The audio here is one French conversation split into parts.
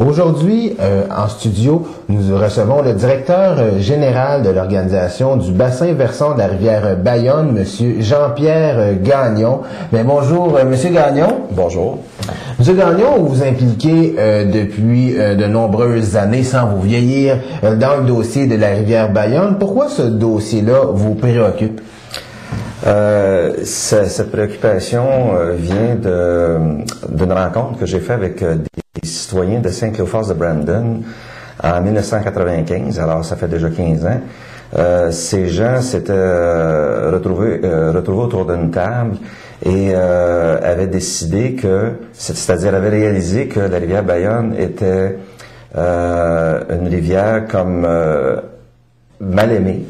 Aujourd'hui, en studio, nous recevons le directeur général de l'organisation du bassin versant de la rivière Bayonne, Monsieur Jean-Pierre Gagnon. Bien, bonjour, Monsieur Gagnon. Bonjour. Monsieur Gagnon, vous vous impliquez depuis de nombreuses années, sans vous vieillir, dans le dossier de la rivière Bayonne. Pourquoi ce dossier-là vous préoccupe? Cette préoccupation vient d'une rencontre que j'ai faite avec des citoyens de Saint-Cléophas de Brandon en 1995, alors ça fait déjà 15 ans. Ces gens s'étaient retrouvés autour d'une table et avaient décidé c'est-à-dire avaient réalisé que la rivière Bayonne était une rivière comme mal aimée.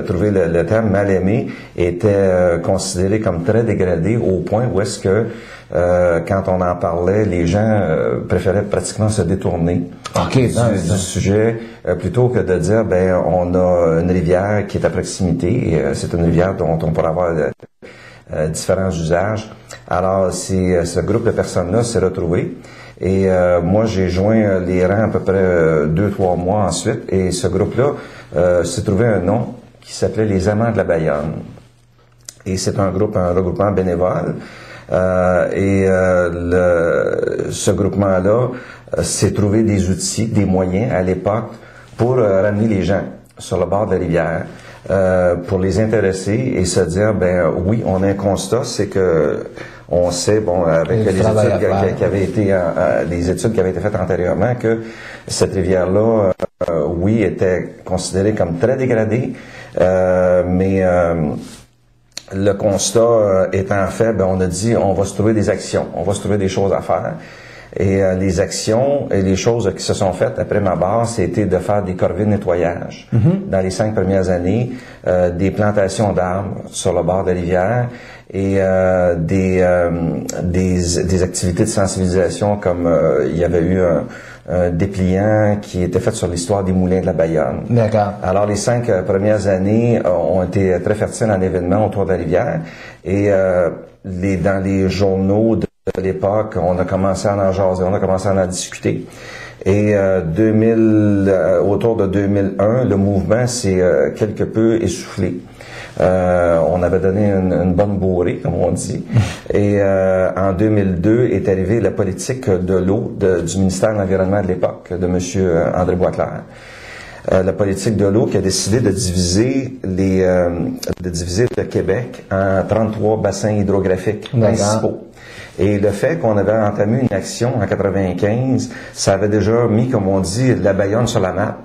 Trouver le terme mal aimé était considéré comme très dégradé au point où est-ce que quand on en parlait, les gens préféraient pratiquement se détourner du sujet plutôt que de dire on a une rivière qui est à proximité et c'est une rivière dont on pourra avoir différents usages. Alors ce groupe de personnes-là s'est retrouvé. Et moi, j'ai joint les rangs à peu près 2-3 mois ensuite. Et ce groupe-là s'est trouvé un nom qui s'appelait les Amants de la Bayonne. Et c'est un regroupement bénévole. Ce groupement-là s'est trouvé des outils, des moyens à l'époque pour ramener les gens sur le bord de la rivière, pour les intéresser et se dire, oui, on a un constat, c'est que on sait, avec les études qui avaient été, les études qui avaient été faites antérieurement, que cette rivière-là, oui, était considérée comme très dégradée, mais le constat étant fait, on a dit, on va se trouver des actions, on va se trouver des choses à faire. Et les actions et les choses qui se sont faites après ma barre, c'était de faire des corvées de nettoyage. Dans les 5 premières années, des plantations d'arbres sur le bord de la rivière et des activités de sensibilisation comme il y avait eu un dépliant qui était fait sur l'histoire des moulins de la Bayonne. D'accord. Alors, les 5 premières années ont été très fertiles en événements autour de la rivière et dans les journaux de l'époque, on a commencé à en jaser, on a commencé à en discuter. Et autour de 2001, le mouvement s'est quelque peu essoufflé. On avait donné une bonne bourrée, comme on dit. Et en 2002 est arrivée la politique de l'eau du ministère de l'Environnement de l'époque, de M. André Boisclair. La politique de l'eau qui a décidé de diviser le Québec en 33 bassins hydrographiques principaux. Et le fait qu'on avait entamé une action en 95, ça avait déjà mis, comme on dit, la Bayonne sur la map.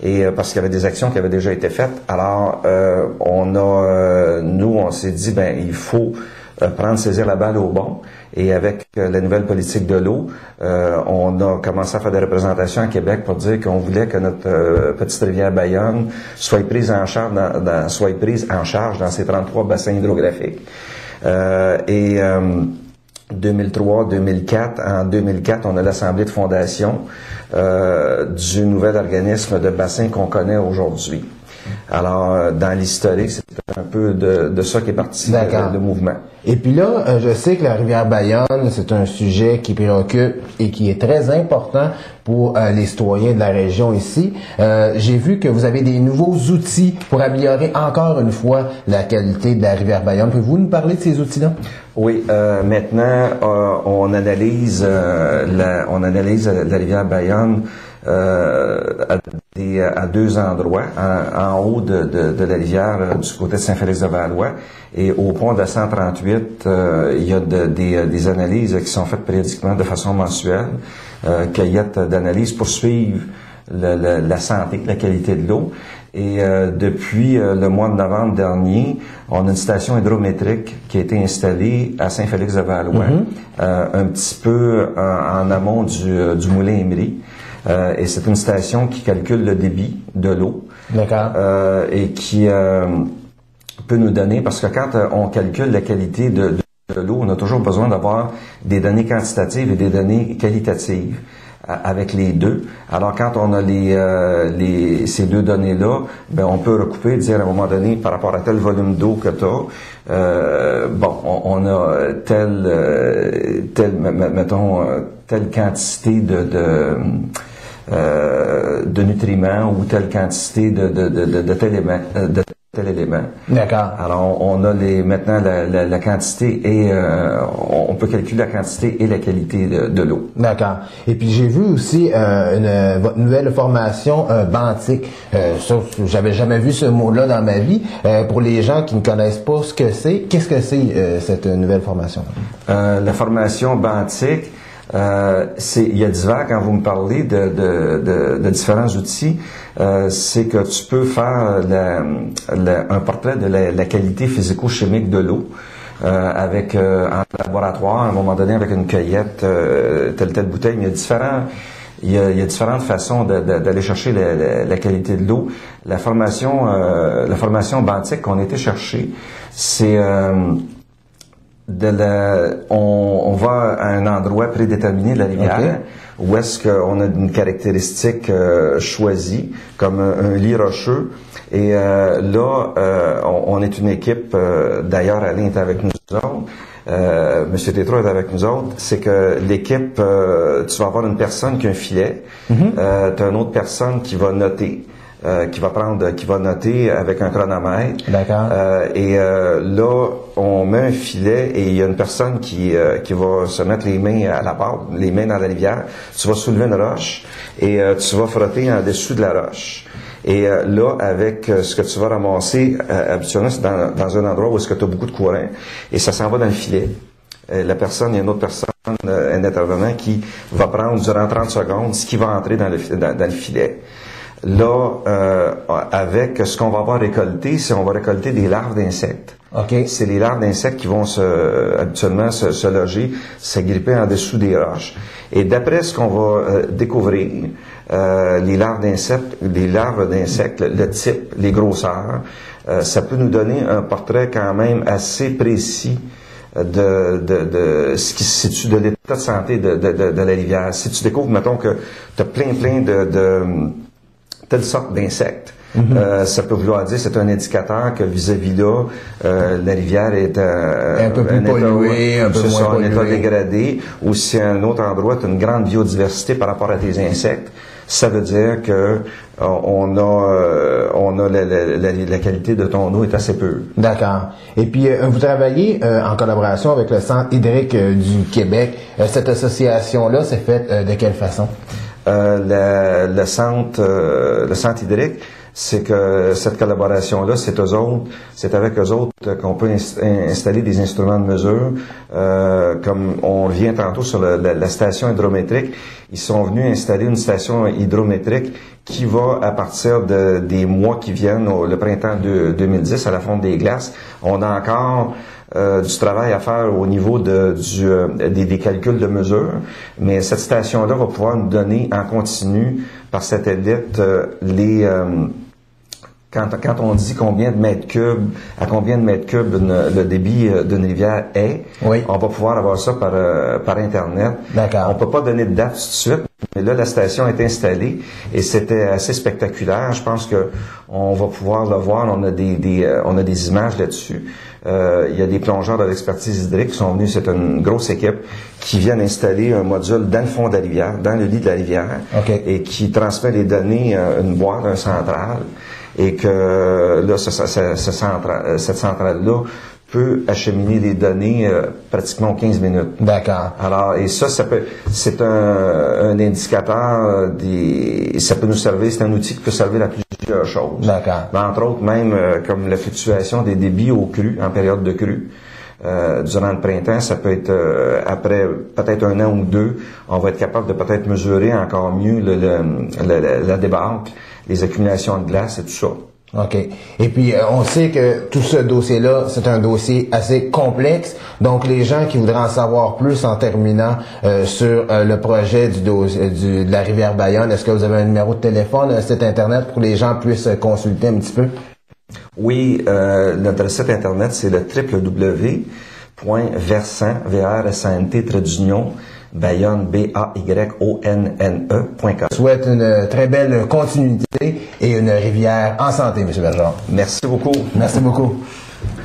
Et parce qu'il y avait des actions qui avaient déjà été faites. Alors, on s'est dit, il faut saisir la balle au bon. Et avec la nouvelle politique de l'eau, on a commencé à faire des représentations à Québec pour dire qu'on voulait que notre petite rivière Bayonne soit prise en charge dans ces 33 bassins hydrographiques. 2003-2004. En 2004, on a l'Assemblée de fondation du nouvel organisme de bassin qu'on connaît aujourd'hui. Alors, dans l'historique, c'est un peu de ça qui est parti le mouvement. Et puis là, je sais que la rivière Bayonne, c'est un sujet qui préoccupe et qui est très important pour les citoyens de la région ici. J'ai vu que vous avez des nouveaux outils pour améliorer encore une fois la qualité de la rivière Bayonne. Pouvez-vous nous parler de ces outils-là? Oui, maintenant, on analyse la rivière Bayonne à 2 endroits, en haut de la rivière du côté de Saint-Félix-de-Valois et au pont de 138, il y a des analyses qui sont faites périodiquement de façon mensuelle, cueillette d'analyse pour suivre la santé, la qualité de l'eau. Et depuis le mois de novembre dernier, on a une station hydrométrique qui a été installée à Saint-Félix-de-Valois, un petit peu en amont du moulin Emery. Et c'est une station qui calcule le débit de l'eau. D'accord. Et qui peut nous donner, parce que quand on calcule la qualité de l'eau, on a toujours besoin d'avoir des données quantitatives et des données qualitatives. avec les deux. Alors quand on a ces deux données-là, ben on peut recouper et dire à un moment donné par rapport à tel volume d'eau que tu as, on a telle quantité de nutriments ou telle quantité de tel élément. D'accord. Alors, on a maintenant la quantité et on peut calculer la quantité et la qualité de l'eau. D'accord. Et puis j'ai vu aussi votre nouvelle formation Bantic. Ça, j'avais jamais vu ce mot-là dans ma vie. Pour les gens qui ne connaissent pas ce que c'est, qu'est-ce que c'est cette nouvelle formation? La formation Bantic, il y a divers, quand vous me parlez de différents outils, c'est que tu peux faire un portrait de la qualité physico-chimique de l'eau avec en laboratoire, à un moment donné, avec une cueillette, telle bouteille. Mais il y a différentes façons d'aller chercher la qualité de l'eau. La formation Bantic qu'on a été chercher, c'est on va à un endroit prédéterminé de la rivière, okay, où est-ce qu'on a une caractéristique choisie, comme un lit rocheux. Et là, on est une équipe, d'ailleurs Alain est avec nous autres, Monsieur Tétro est avec nous autres, c'est que l'équipe, tu vas avoir une personne qui a un filet, tu as une autre personne qui va noter. Qui va noter avec un chronomètre. D'accord. Là, on met un filet et il y a une personne qui va se mettre les mains à la barre, les mains dans la rivière. Tu vas soulever une roche et tu vas frotter en dessous de la roche. Et là, avec ce que tu vas ramasser, habituellement, c'est dans un endroit où est-ce que tu as beaucoup de courant et ça s'en va dans le filet. La personne, il y a une autre personne, un intervenant qui va prendre durant 30 secondes ce qui va entrer dans le filet. Là, avec ce qu'on va avoir récolté, c'est on va récolter des larves d'insectes. Okay. C'est les larves d'insectes qui vont habituellement se loger, s'agripper en dessous des roches. Et d'après ce qu'on va découvrir, les larves d'insectes, le type, les grosseurs, ça peut nous donner un portrait quand même assez précis de ce qui se situe de l'état de santé de la rivière. Si tu découvres, mettons que tu as plein de telle sorte d'insectes. Ça peut vouloir dire c'est un indicateur que vis-à-vis là, la rivière est un peu plus polluée, un peu moins polluée. Un état dégradé, ou si à un autre endroit tu as une grande biodiversité par rapport à tes insectes, ça veut dire que on a la qualité de ton eau est assez peu. D'accord. Et puis vous travaillez en collaboration avec le Centre hydrique du Québec. Cette association-là s'est faite de quelle façon? Le centre hydrique, c'est que cette collaboration-là, c'est avec eux autres qu'on peut installer des instruments de mesure. Comme on revient tantôt sur la station hydrométrique, ils sont venus installer une station hydrométrique qui va, à partir des mois qui viennent, le printemps de 2010, à la fonte des glaces, on a encore du travail à faire au niveau des calculs de mesure, mais cette station-là va pouvoir nous donner en continu par satellite quand on dit combien de mètres cubes le débit d'une rivière est, oui, on va pouvoir avoir ça par Internet. D'accord. On peut pas donner de date tout de suite, mais là, la station est installée et c'était assez spectaculaire. Je pense que on va pouvoir le voir. On a des images là-dessus. Il y a des plongeurs de l'expertise hydrique qui sont venus, c'est une grosse équipe, qui viennent installer un module dans le fond de la rivière, dans le lit de la rivière, okay, et qui transmet les données à une boîte, un central, et que là, cette centrale-là peut acheminer les données pratiquement 15 minutes. D'accord. Alors, et c'est un indicateur ça peut nous servir, c'est un outil qui peut servir à plusieurs choses. D'accord. Mais entre autres, même comme la fluctuation des débits au cru, en période de crue. Durant le printemps, ça peut être après peut-être un an ou deux, on va être capable de peut-être mesurer encore mieux la débâcle, les accumulations de glace et tout ça. OK. Et puis, on sait que tout ce dossier-là, c'est un dossier assez complexe. Donc, les gens qui voudraient en savoir plus en terminant sur le projet de la rivière Bayonne, est-ce que vous avez un numéro de téléphone, un site Internet pour que les gens puissent consulter un petit peu? Oui, notre site Internet, c'est le www.versant, Bayonne, BAYONNE.com. Je souhaite une très belle continuité et une rivière en santé, M. Bergeron. Merci beaucoup. Merci beaucoup.